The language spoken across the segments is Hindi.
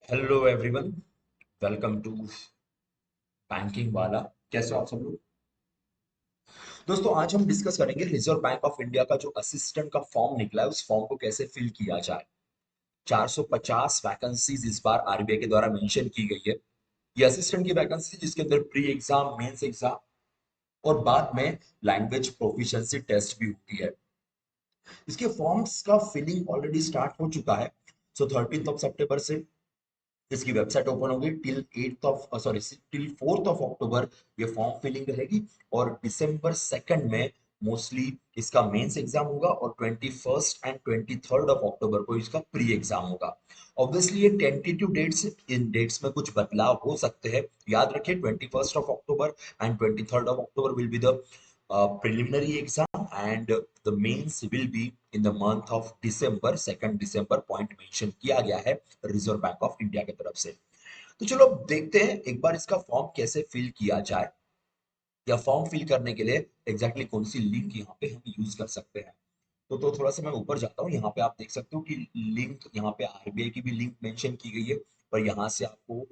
Hello everyone. Welcome to banking वाला। कैसे हो आप सब लोग? दोस्तों, आज हम डिस्कस करेंगे रिजर्व बैंक ऑफ इंडिया का जो असिस्टेंट का फॉर्म निकला है, उस फॉर्म को कैसे फिल किया जाए। 450 वैकेंसीज इस बार आरबीआई के द्वारा मेंशन की गई है। ये असिस्टेंट की वैकेंसी जिसके अंदर प्री एग्जाम, मेंस एग्जाम और बाद में लैंग्वेज प्रोफिशिएंसी टेस्ट भी होती है। इसके फॉर्म्स का फिलिंग ऑलरेडी स्टार्ट हो चुका है। सो 13 सितंबर से इसकी वेबसाइट ओपन होगी। टिल 4 अक्टूबर ये फॉर्म फिलिंग रहेगी। और December 2 में मोस्टली इसका मेंस एग्जाम होगा और 21 एंड 23 अक्टूबर को इसका प्री एग्जाम होगा। ऑब्वियसली ये टेंटेटिव डेट्स, इन डेट्स में कुछ बदलाव हो सकते हैं। याद रखिए 21 अक्टूबर and 23 October will be the preliminary exam and the mains will be in the month of December, 2 December point mention किया गया है रिजर्व बैंक ऑफ इंडिया की तरफ से। तो चलो अब देखते हैं एक बार इसका फॉर्म कैसे फिल किया जाए, या फॉर्म फिल करने के लिए एग्जैक्टली कौन सी लिंक यहाँ पे हम यूज कर सकते हैं। तो थोड़ा सा मैं ऊपर जाता हूँ। यहाँ पे आप देख सकते हो कि लिंक, यहाँ पे आरबीआई की भी लिंक मेंशन की गई है। पर यहाँ से आपको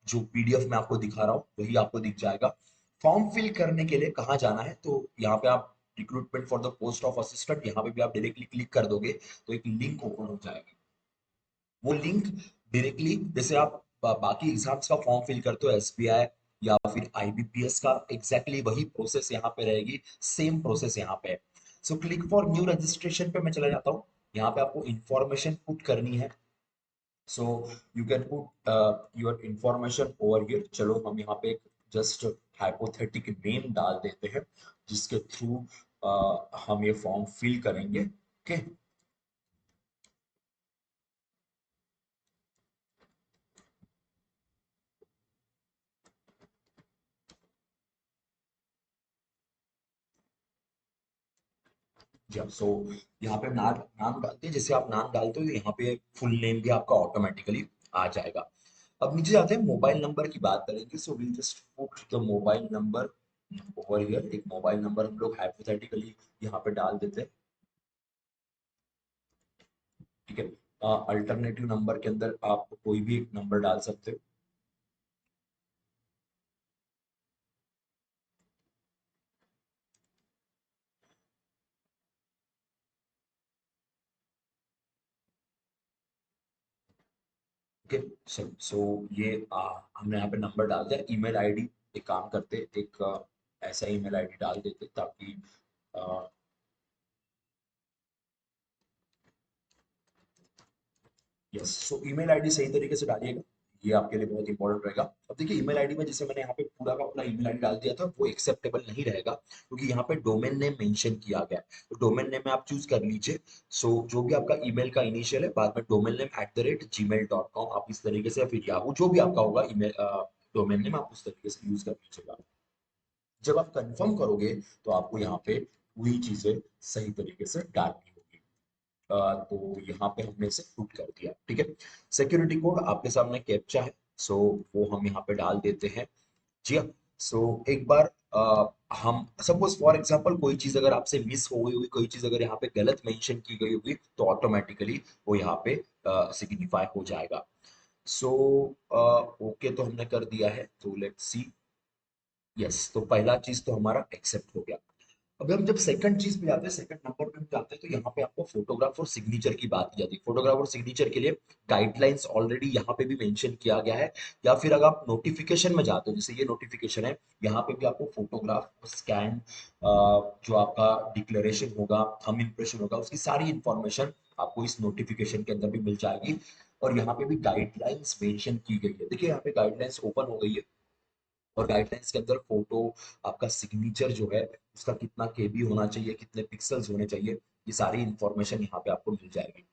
जो पीडीएफ में आपको दिखा रहा हूँ वही आपको दिख जाएगा। फॉर्म फिल करने के लिए कहाँ जाना है, तो यहाँ पे आप recruitment for the post of assistant, यहाँ पे भी आप डायरेक्टली क्लिक कर दोगे तो एक लिंक ओपन हो जाएगा। वो लिंक डायरेक्टली, जैसे आप बाकी एग्जाम्स का फॉर्म फिल करते हो एसबीआई या फिर आईबीपीएस का, एग्जैक्टली वही प्रोसेस यहाँ पे रहेगी। सेम प्रोसेस यहाँ पे है। So click for new registration पे मैं चला जाता हूँ। यहाँ पे आपको इंफॉर्मेशन पुट करनी है। So you can put your information over here. चलो हम यहाँ पे जस्ट हाइपोथेटिक नेम डाल देते हैं जिसके थ्रू हम ये फॉर्म फिल करेंगे। ओके। जी हाँ। सो यहाँ पे नाम नाम डालते हैं। जैसे आप नाम डालते हो तो यहाँ पे फुल नेम भी आपका ऑटोमेटिकली आ जाएगा। अब नीचे जाते हैं, मोबाइल नंबर की बात करेंगे। So we just put the mobile number over here. एक मोबाइल नंबर हम लोग हाइपोथेटिकली यहाँ पे डाल देते हैं। ठीक है। अल्टरनेटिव नंबर के अंदर आप कोई भी एक नंबर डाल सकते हो। ओके। सो ये हमने यहाँ पे नंबर डाल दिया। ईमेल आईडी, एक काम करते, एक ऐसा ईमेल आईडी डाल देते ताकि यस। सो ईमेल आईडी सही तरीके से डालिएगा, ये आपके लिए बहुत इंपॉर्टेंट रहेगा। अब देखिए ईमेल आईडी में जैसे मैंने यहाँ पे पूरा का पूरा ईमेल आईडी डाल दिया था, वो एक्सेप्टेबल नहीं रहेगा क्योंकि यहाँ पे डोमेन नेम मेंशन किया गया है। तो डोमेन नेम में आप चूज कर लीजिए। सो जो भी आपका ईमेल का इनिशियल है, बाद में डोमेन नेम @gmail.com, आप इस तरीके से, या फिर याहू, जो भी आपका होगा ईमेल डोमेन नेम, आप उस तरीके से यूज कर लीजिएगा। जब आप कंफर्म करोगे तो आपको यहाँ पे वही चीजें सही तरीके से डालनी होगी। तो यहाँ पे हमने इसे पुट कर दिया। ठीक है। सिक्योरिटी कोड आपके सामने कैप्चा है। सो वो हम यहाँ पे डाल देते हैं। जी हाँ। सो एक बार हम सपोज फॉर एग्जांपल कोई चीज अगर आपसे मिस हो गई होगी, कोई चीज अगर यहाँ पे गलत मेंशन की गई होगी, तो ऑटोमेटिकली वो यहाँ पे सिग्निफाई हो जाएगा। सो ओके, तो हमने कर दिया है। तो लेट्स सी। यस, तो पहला चीज तो हमारा एक्सेप्ट हो गया। अभी हम जब सेकंड चीज पे जाते हैं, सेकंड नंबर पे हम जाते हैं, तो यहाँ पे आपको फोटोग्राफ और सिग्नेचर की बात की जाती है। फोटोग्राफ और सिग्नेचर के लिए गाइडलाइंस ऑलरेडी यहाँ पे भी मेंशन किया गया है। या फिर अगर आप नोटिफिकेशन में जाते हो, जैसे ये नोटिफिकेशन है, यहाँ पे भी आपको फोटोग्राफ और स्कैन, जो आपका डिक्लेरेशन होगा, थंब इम्प्रेशन होगा, उसकी सारी इंफॉर्मेशन आपको इस नोटिफिकेशन के अंदर भी मिल जाएगी। और यहाँ पे भी गाइडलाइंस मेंशन की गई है। देखिए यहाँ पे गाइडलाइंस ओपन हो गई है। और गाइडलाइंस के अंदर फोटो, आपका सिग्नेचर जो है उसका कितना केबी होना चाहिए, कितने पिक्सल्स होने चाहिए, ये सारी इंफॉर्मेशन यहाँ पे आपको मिल जाएगी।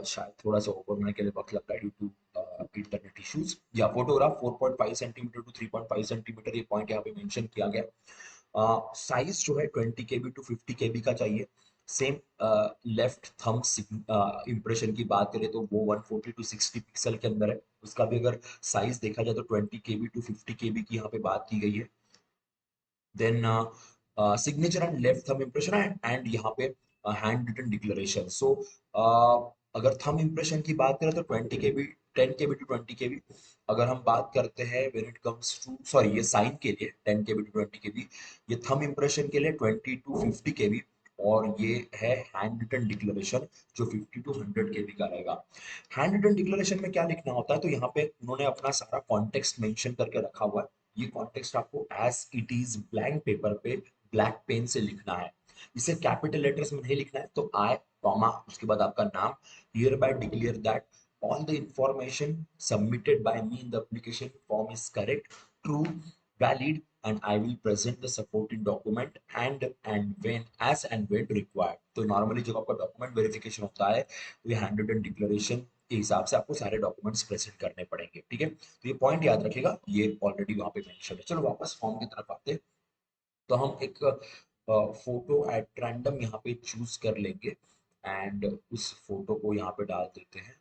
शायद थोड़ा सा ओपन होने के लिए वक्त लगता है ड्यू टू इंटरनेट इश्यूज। या फोटोग्राफ 4.5 सेंटीमीटर टू 3.5 सेंटीमीटर, ये पॉइंट यहाँ पे मेंशन किया गया है। साइज जो है 20 KB टू 50 KB का चाहिए। सेम लेफ्ट थंब इम्प्रेशन की बात करें तो वो 140 टू 60 पिक्सल के अंदर है। उसका भी अगर साइज देखा जाए तो 20 KB टू 50 KB की यहाँ पे बात की गई है। Then signature and left thumb impression and यहाँ पे हैंड रिटन डिक्लेरेशन। सो अगर थंब इम्प्रेशन की बात करें तो 20 KB, 10 KB टू 20 KB। अगर हम बात करते हैं when it comes to, sorry ये साइन के लिए 10 KB टू 20 KB, ये थंब इम्प्रेशन के लिए 20 टू 50 KB, और ये है हैंड रिटन डिक्लेरेशन जो 50 टू 100 KB का रहेगा। हैंड रिटन डिक्लेरेशन में क्या लिखना होता है, तो यहाँ पे उन्होंने अपना सारा कॉन्टेक्स्ट मेंशन करके रखा हुआ है। ये कॉन्टेक्स्ट आपको as it is blank paper पे ब्लैक पेन से लिखना है। इसे कैपिटल लेटर्स में नहीं लिखना है, तो आई कॉमा उसके बाद आपका नाम, hereby declare that all the information submitted by me in the application form is correct, true, valid, and I will present the supporting document and when as and when required। तो नॉर्मली जब आपका डॉक्यूमेंट वेरिफिकेशन होता है तो ये हैंड रिटन डिक्लेरेशन के हिसाब से आपको सारे डॉक्यूमेंट्स प्रेजेंट करने पड़ेंगे, ठीक है। तो ये पॉइंट याद रखिएगा, ये ऑलरेडी वहां पे मेंशन है। चलो वापस फॉर्म की तरफ आते हैं। तो हम एक फोटो एट रैंडम यहाँ पे चूज कर लेंगे एंड उस फोटो को यहाँ पे डाल देते हैं।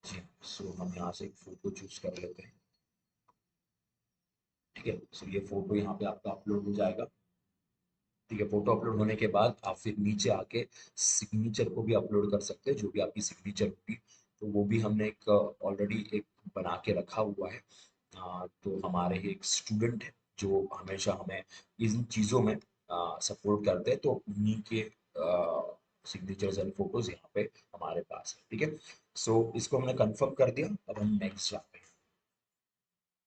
जी, सो हम यहाँ से एक फोटो चूज कर लेते हैं, ठीक है। सो ये फोटो यहाँ पे आपका अपलोड हो जाएगा, ठीक है। फोटो अपलोड होने के बाद आप फिर नीचे आके सिग्नेचर को भी अपलोड कर सकते हैं, जो भी आपकी सिग्नेचर होगी। तो वो भी हमने एक ऑलरेडी एक बना के रखा हुआ है। तो हमारे ही एक स्टूडेंट है जो हमेशा हमें इन चीज़ों में सपोर्ट करते हैं, तो उन्हीं के सिग्नेचर्स एंड फोटोज यहाँ पे हमारे पास है, ठीक है। सो इसको हमने कंफर्म कर दिया, अब हम नेक्स्ट जाते हैं।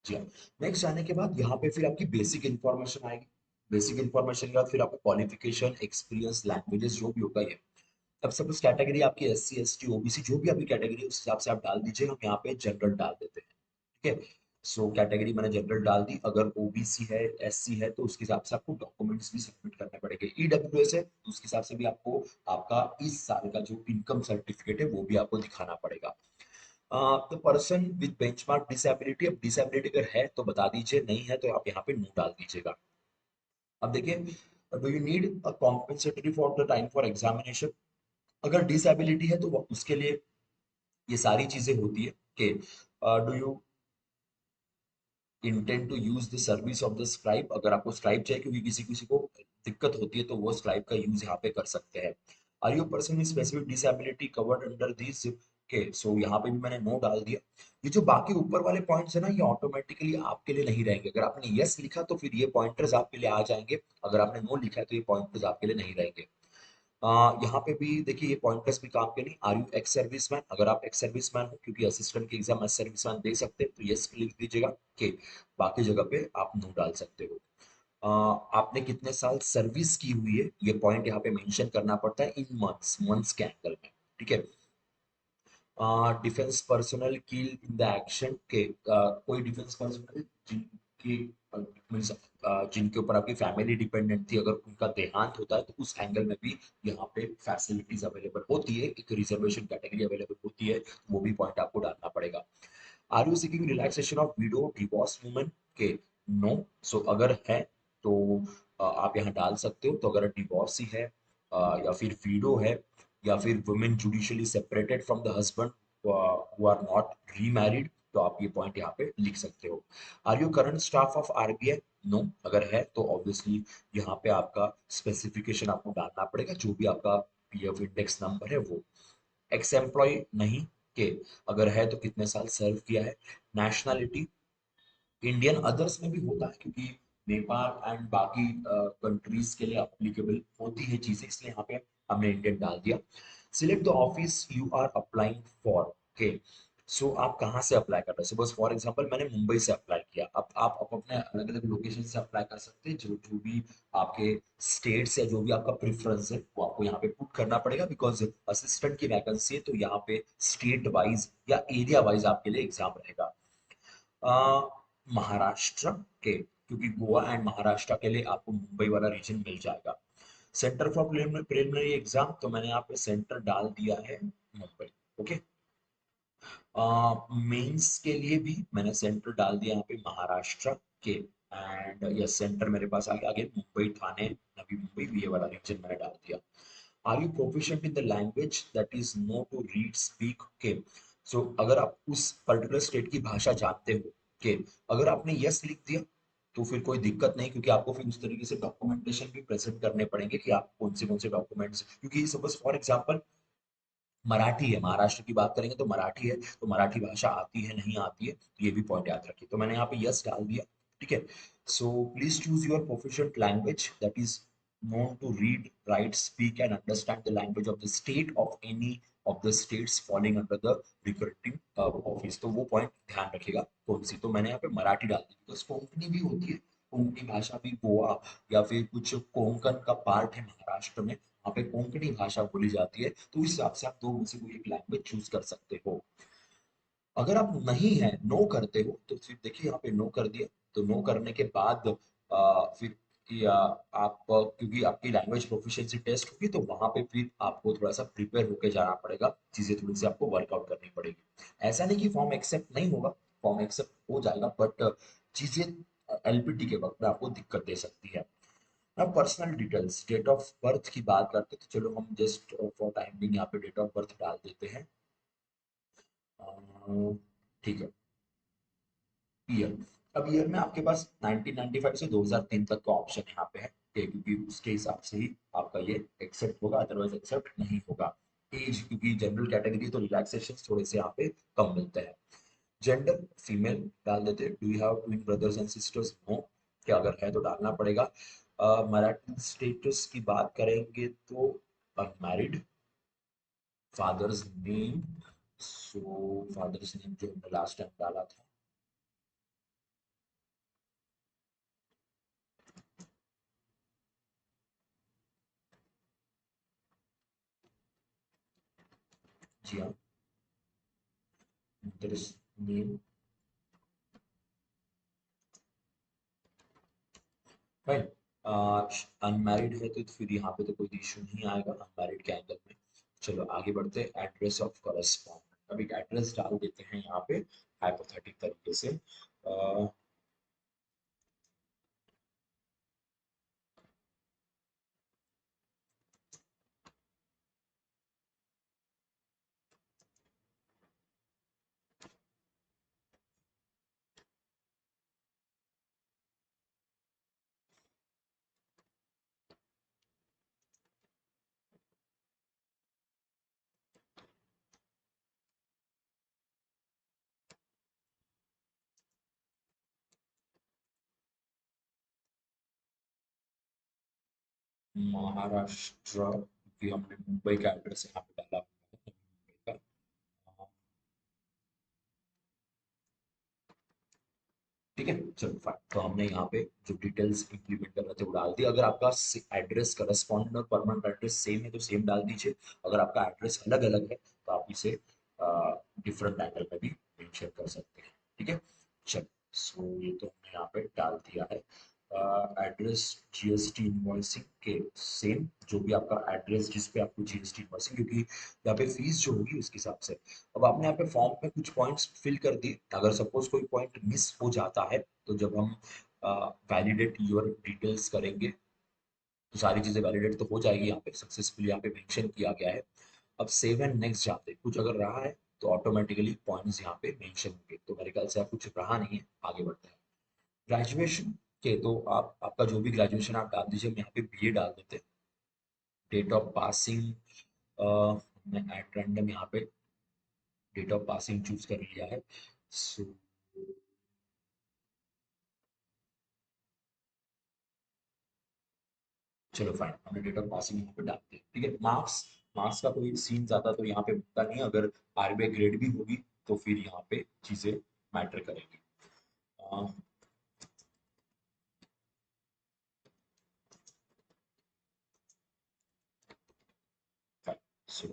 जी हाँ, नेक्स्ट जाने के बाद यहाँ पे फिर आपकी बेसिक इन्फॉर्मेशन आएगी। बेसिक इन्फॉर्मेशन के बाद फिर आपको क्वालिफिकेशन, एक्सपीरियंस, लैंग्वेजेस जो भी होगा ये। अब सपोज कैटेगरी आपकी SC ST OBC जो भी आपकी कैटेगरी है उस हिसाब से आप डाल दीजिए। हम यहाँ पे जनरल डाल देते हैं, ठीक है। सो कैटेगरी मैंने जनरल डाल दी। अगर OBC है, SC है, तो उसके हिसाब से आपको डॉक्यूमेंट्स भी सबमिट करने पड़ेंगे। EWS है तो उसके हिसाब से भी आपको आपका इस साल का जो इनकम सर्टिफिकेट है वो भी आपको दिखाना पड़ेगा। The person with benchmark disability, अब डिसेबिलिटी अगर है तो बता दीजिए, नहीं है तो आप यहाँ पे नो डाल दीजिएगा। अब देखिए, do you need a compensatory for the time for examination. अगर डिसेबिलिटी है तो उसके लिए ये सारी चीजें होती है कि do you intend to use the service of the scribe. अगर आपको स्क्राइब चाहिए क्योंकि किसी किसी को दिक्कत होती है तो वो स्क्राइब का यूज यहाँ पे कर सकते हैं। Are you person with specific disability covered under this, के सो यहाँ पे भी मैंने नो डाल दिया। ये जो बाकी ऊपर वाले पॉइंट्स है ना, ये ऑटोमेटिकली आपके लिए नहीं रहेंगे। अगर आपने यस लिखा तो फिर ये पॉइंटर्स आपके लिए आ जाएंगे, अगर आपने नो लिखा है तो ये पॉइंटर्स आपके लिए नहीं रहेंगे। यहाँ पे भी देखिए ये पॉइंटर्स भी काम के नहीं। आर यू एक्स सर्विसमैन, अगर आप एक्स सर्विसमैन हो, क्योंकि असिस्टेंट की एग्जाम एक्स सर्विसमैन दे सकते हैं, तो यस लिख दीजिएगा। के बाकी जगह पे आप नो डाल सकते हो। आपने कितने साल सर्विस की हुई है ये पॉइंट यहाँ पे मेंशन करना पड़ता है इन मंथ्स, मंथ्स के एंगल में, ठीक है। Defence personnel kill in the action के, कोई डिफेंस पर्सनल जिनकी मीन्स जिनके ऊपर आपकी फैमिली डिपेंडेंट थी, अगर उनका देहांत होता है तो उस एंगल में भी यहाँ पे फैसिलिटीज अवेलेबल होती है, एक रिजर्वेशन कैटेगरी अवेलेबल होती है, वो भी पॉइंट आपको डालना पड़ेगा। Are you seeking relaxation of widow divorce woman के, नो। सो अगर है तो आप यहाँ डाल सकते हो। तो अगर डिवोर्स ही है या फिर विडो है या फिर women judicially separated from the husband who are not remarried, तो आप ये पॉइंट यहाँ पे लिख सकते हो। Are you current staff of RBI, no. अगर है तो ऑब्वियसली यहाँ पे आपका स्पेसिफिकेशन आपको डालना पड़ेगा, जो भी आपका PF इंडेक्स नंबर है वो। एक्स एम्प्लॉय नहीं, के अगर है तो कितने साल सर्व किया है। नेशनैलिटी इंडियन, अदर्स में भी होता है क्योंकि नेपाल एंड बाकी कंट्रीज के लिए अप्लीकेबल होती है चीजें, इसलिए यहाँ पे हमने इंडियन डाल दिया। Select the office you are applying for, के सो आप कहाँ से अप्लाई कर रहे हैं। सपोज फॉर एग्जांपल मैंने मुंबई से अप्लाई किया, अब आप अपने अलग अलग लोकेशन से अप्लाई कर सकते हैं, जो जो भी आपके स्टेट्स या जो भी आपका प्रेफरेंस है वो आपको यहाँ पे पुट करना पड़ेगा, बिकॉज असिस्टेंट की वैकेंसी है तो यहाँ पे स्टेट वाइज या एरिया वाइज आपके लिए एग्जाम रहेगा। महाराष्ट्र के, क्योंकि गोवा एंड महाराष्ट्र के लिए आपको मुंबई वाला रीजन मिल जाएगा। सेंटर फॉर प्रिलिमिनरी एग्जाम, तो मैंने यहाँ पे सेंटर डाल दिया है मुंबई, ओके। मेंस के लिए भी मैंने सेंटर डाल दिया यहाँ पे महाराष्ट्र के, एंड यस सेंटर मेरे पास आ गया आगे मुंबई, ठाणे, नवी मुंबई, ये वाला रीजन मैंने डाल दिया। Are you proficient in the language that is known to read speak, के सो अगर आप उस पर्टिकुलर स्टेट की भाषा जानते हो, के अगर आपने यस लिख दिया तो फिर कोई दिक्कत नहीं, क्योंकि आपको फिर उस तरीके से डॉक्यूमेंटेशन भी प्रेजेंट करने पड़ेंगे कि आप कौन से डॉक्यूमेंट्स, क्योंकि सपोज फॉर एग्जांपल मराठी है, महाराष्ट्र की बात करेंगे तो मराठी है, तो मराठी भाषा आती है नहीं आती है, तो ये भी पॉइंट याद रखिए। तो मैंने यहाँ पे यस डाल दिया, ठीक है। So please choose your proficient language that is known to read, write, speak and understand the language of the state of any of the states falling under the recruiting office। तो वो पॉइंट ध्यान रखिएगा कौन सी। तो मैंने यहाँ पे मराठी डाल दी, बिकॉज कोंकणी भी होती है, कोंकणी भाषा भी गोवा या फिर कुछ कोंकण का पार्ट है महाराष्ट्र में, वहाँ पे कोंकणी भाषा बोली जाती है। तो इस हिसाब से आप दो में से कोई एक लैंग्वेज चूज कर सकते हो। अगर आप नहीं है, नो करते हो, तो फिर देखिए यहाँ पे नो कर दिया। तो नो करने के बाद फिर या आप क्योंकि आपकी लैंग्वेज प्रोफिशिएंसी टेस्ट होगी, तो वहां पे फिर आपको थोड़ा सा प्रिपेयर होके जाना पड़ेगा, चीजें थोड़ी सी आपको वर्कआउट करनी पड़ेगी। ऐसा नहीं कि फॉर्म एक्सेप्ट नहीं होगा, फॉर्म एक्सेप्ट हो जाएगा, बट चीजें एलपीटी के वक्त में आपको दिक्कत दे सकती है। अब personal details, date of birth की बात करते हैं, तो चलो हम जस्ट फॉर टाइम बिंग यहाँ पे डेट ऑफ बर्थ डाल देते हैं। ठीक है। ईयर, अब ईयर में आपके पास 1995 से 2003 तक का ऑप्शन यहाँ पे है, ठीक है, क्योंकि उसके हिसाब से ही आपका ये एक्सेप्ट होगा, अदरवाइज एक्सेप्ट नहीं होगा। एज, क्योंकि जनरल कैटेगरी तो रिलैक्सेशन थोड़े से यहाँ पे कम मिलते हैं। जेंडर फीमेल डाल देते हैं। Do you have twin brothers and sisters? No, क्या अगर है तो डालना पड़ेगा। मैरिटल स्टेटस की बात करेंगे तो अनमैरिड। फादर्स नेम, सो फादर्स नेम जो हमने लास्ट टाइम डाला था, जी हाँ, मदर्स नेम, फाइन। अनमैरिड है तो फिर यहाँ पे तो कोई इशू नहीं आएगा अनमैरिड के एंगल में। चलो आगे बढ़ते हैं। एड्रेस ऑफ करस्पॉन्डेंट, अब एक एड्रेस डाल देते हैं यहाँ पे हाइपोथेटिक तरीके से। महाराष्ट्र, क्योंकि हमने मुंबई का एड्रेस यहाँ पे डाला हुआ है, मुंबई का। ठीक है, चलो फाइन। तो हमने यहाँ पे जो डिटेल्स इंप्लीमेंट कर रहे थे वो डाल दिया। अगर आपका एड्रेस करस्पॉन्डेंट और परमानेंट एड्रेस सेम है तो सेम डाल दीजिए। अगर आपका एड्रेस अलग अलग है तो आप इसे डिफरेंट एंगल में भी मेंशन कर सकते हैं। ठीक है, चलो। सो ये तो हमने यहाँ पे डाल दिया है। एड्रेस जीएसटी इनवॉइसिंग के सेम, जो भी आपका एड्रेस जिस पे आपको जीएसटी इनवॉइसिंग, क्योंकि यहाँ पे फीस जो होगी उसके हिसाब से। अब आपने यहाँ पे फॉर्म में कुछ पॉइंट्स फिल कर दिए, अगर सपोज कोई पॉइंट मिस हो जाता है तो जब हम वैलिडेट योर डिटेल्स करेंगे तो सारी चीजें वैलिडेट तो हो जाएगी, यहाँ पे सक्सेसफुली यहाँ पे मेंशन किया गया है। अब सेव एंड नेक्स्ट जाते हैं, कुछ अगर रहा है तो ऑटोमेटिकली पॉइंट्स यहाँ पे मेंशन होंगे, तो मेरे ख्याल से आप कुछ रहा नहीं है, आगे बढ़ते हैं। ग्रेजुएशन के तो आप आपका जो भी ग्रेजुएशन आप डाल दीजिए, हम यहाँ पे बीए डाल देते हैं। डेट ऑफ पासिंग मैं एट रैंडम यहाँ पे डेट ऑफ पासिंग चूज कर लिया है। सो चलो फाइन, हमने डेट ऑफ पासिंग यहाँ पे डाल दिया। ठीक है, मार्क्स, मार्क्स का कोई सीन ज्यादा तो यहाँ पे बनता नहीं है। अगर आरबीआई ग्रेड भी होगी तो फिर यहाँ पे चीजें मैटर करेंगी। सो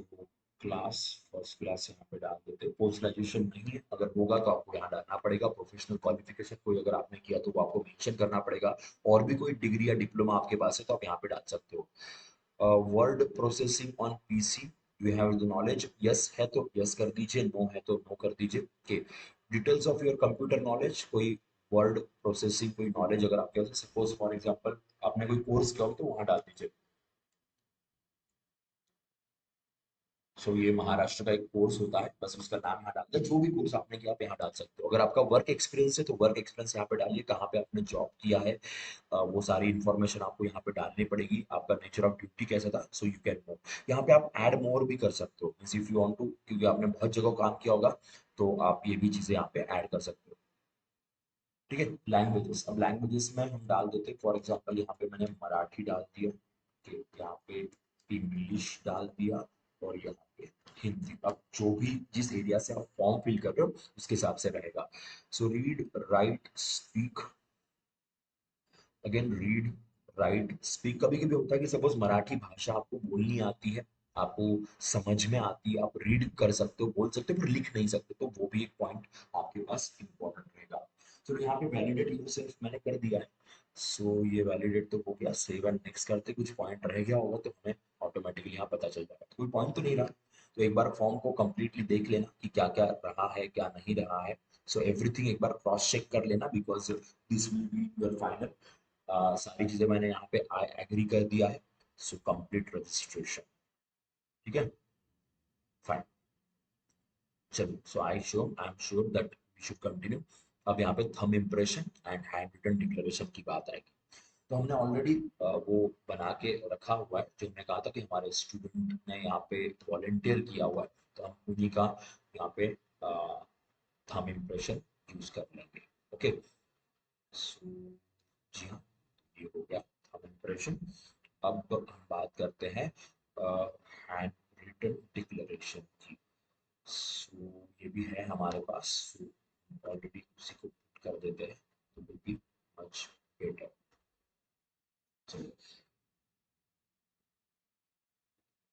क्लास, फर्स्ट क्लास यहाँ पे डाल देते हैं। पोस्ट ग्रेजुएशन नहीं है, अगर होगा तो आपको यहाँ डालना पड़ेगा। प्रोफेशनल क्वालिफिकेशन कोई अगर आपने किया तो वो आपको मेंशन करना पड़ेगा। और भी कोई डिग्री या डिप्लोमा आपके पास है तो आप यहाँ पे डाल सकते हो। Word processing on PC, you have the knowledge, yes है तो यस कर दीजिए, नो है तो नो कर दीजिए। Okay, details of your computer knowledge, कोई वर्ड प्रोसेसिंग कोई नॉलेज अगर आपके पास, सपोज फॉर एग्जांपल आपने कोई कोर्स किया हो तो वहां डाल दीजिए। सो ये महाराष्ट्र का एक कोर्स होता है, बस उसका नाम यहाँ डाल दो, जो भी कोर्स आपने किया आप यहाँ डाल सकते हो। अगर आपका वर्क एक्सपीरियंस है तो वर्क एक्सपीरियंस यहाँ पे डालिए, कहाँ पे आपने जॉब किया है, वो सारी इन्फॉर्मेशन आपको यहाँ पे डालनी पड़ेगी, आपका नेचर ऑफ ड्यूटी कैसा था, सो यू कैन नो। यहाँ पे आप ऐड मोर भी कर सकते हो, इफ यू वांट टू, क्योंकि आपने बहुत जगह काम किया होगा, तो आप ये भी चीजें यहाँ पे ऐड कर सकते हो। ठीक है, लैंग्वेजेस, अब लैंग्वेजेस में हम डाल देते हैं, फॉर एग्जांपल यहाँ पे मैंने मराठी डाल दिया, कि यहाँ पे इंग्लिश डाल दिया, और यहाँ पे हिंदी। अब जो भी जिस एरिया से आप फॉर्म फिल कर रहे हो उसके हिसाब से रहेगा। So read write speak, again read write speak, कभी कभी होता है कि सपोज मराठी भाषा आपको बोलनी आती है, आपको समझ में आती है, आप रीड कर सकते हो, बोल सकते हो, पर लिख नहीं सकते, तो वो भी एक पॉइंट आपके पास इंपॉर्टेंट रहेगा। तो यहाँ पे वैलिडेट यूरसेल्फ मैंने कर दिया है। सो ये वैलिडेट तो हो गया, सेव एंड नेक्स्ट करते, कुछ पॉइंट रह गया होगा तो हमें ऑटोमेटिकली यहाँ पता चल जाएगा, तो कोई पॉइंट तो नहीं रहा। तो एक बार फॉर्म को कंप्लीटली देख लेना कि क्या क्या रहा है क्या नहीं रहा है। सो एवरीथिंग एक बार क्रॉस चेक कर लेना, because this will be your final. सारी चीजें मैंने यहाँ पे आई एग्री कर दिया है। सो कंप्लीट रजिस्ट्रेशन, ठीक है, फाइन। चलिए, so I am sure that we should continue. अब यहाँ पे thumb impression and handwritten declaration की बात आएगी। तो हमने ऑलरेडी वो बना के रखा हुआ है, जो हमने कहा था कि हमारे स्टूडेंट ने यहाँ पे वॉलेंटियर किया हुआ है, तो हम उन्हीं का यहाँ पे थंब इम्प्रेशन यूज कर लेंगे। ओके, सो जी हाँ, ये हो गया थंब इम्प्रेशन। अब हम बात करते हैं हैंड रिटन डिक्लेरेशन की। सो ये भी है हमारे पास, ऑलरेडी उसी को put कर देते हैं, तो विल बी मच बेटर। चलिए,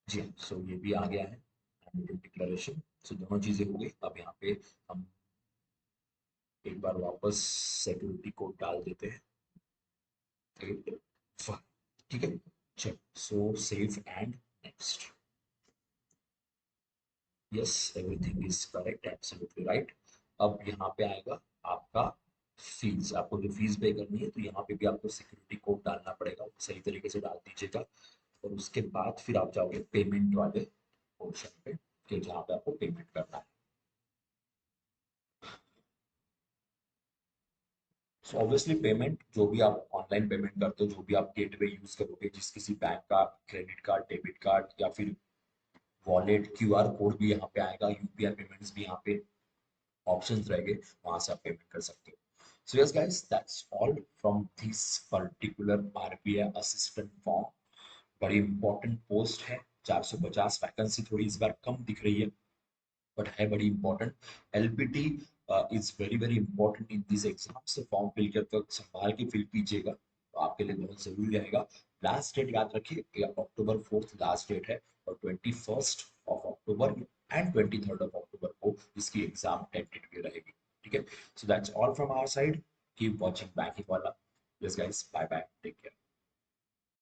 जी हाँ, सो ये भी आ गया है हैंड रिटन डिक्लेरेशन। सो दोनों चीजें हो गई। अब यहाँ पे हम एक बार वापस सिक्योरिटी कोड डाल देते हैं, 8 5, ठीक है। चल, सो save and next. Yes, everything is correct, absolutely right. अब यहाँ पे आएगा आपका फीस, आपको जो फीस पे करनी है, तो यहाँ पे भी आपको सिक्योरिटी कोड डालना पड़ेगा, वो सही तरीके से डाल दीजिएगा। और उसके बाद फिर आप जाओगे पेमेंट वाले पोर्शन पे, कि जहाँ पे आपको पेमेंट करना है। सो ऑब्वियसली पेमेंट जो भी आप ऑनलाइन पेमेंट करते हो, जो भी आप गेटवे यूज करोगे, जिस किसी बैंक का क्रेडिट कार्ड, डेबिट कार्ड, या फिर वॉलेट, क्यूआर कोड भी यहाँ पे आएगा, यूपीआई पेमेंट्स भी यहाँ पे ऑप्शंस रहेंगे, वहां से आप पेमेंट कर सकते हो। So yes guys, that's all from this particular RBI assistant form. बड़ी इंपॉर्टेंट पोस्ट है, 450 वैकेंसी, थोड़ी इस बार कम दिख रही है, बट है बड़ी important. LPT is very very important in this exam, से फॉर्म फिल करते वक्त संभाल के फिल कीजिएगा, तो आपके लिए बहुत जरूरी रहेगा। लास्ट डेट याद रखिए कि October 4 लास्ट डेट है, और 21 of October and 23 of October को इसकी एग्जाम टेंटेटिव रहेगी। ठीक है, so that's all from our side. Keep watching banking वाला। Yes guys, bye bye, take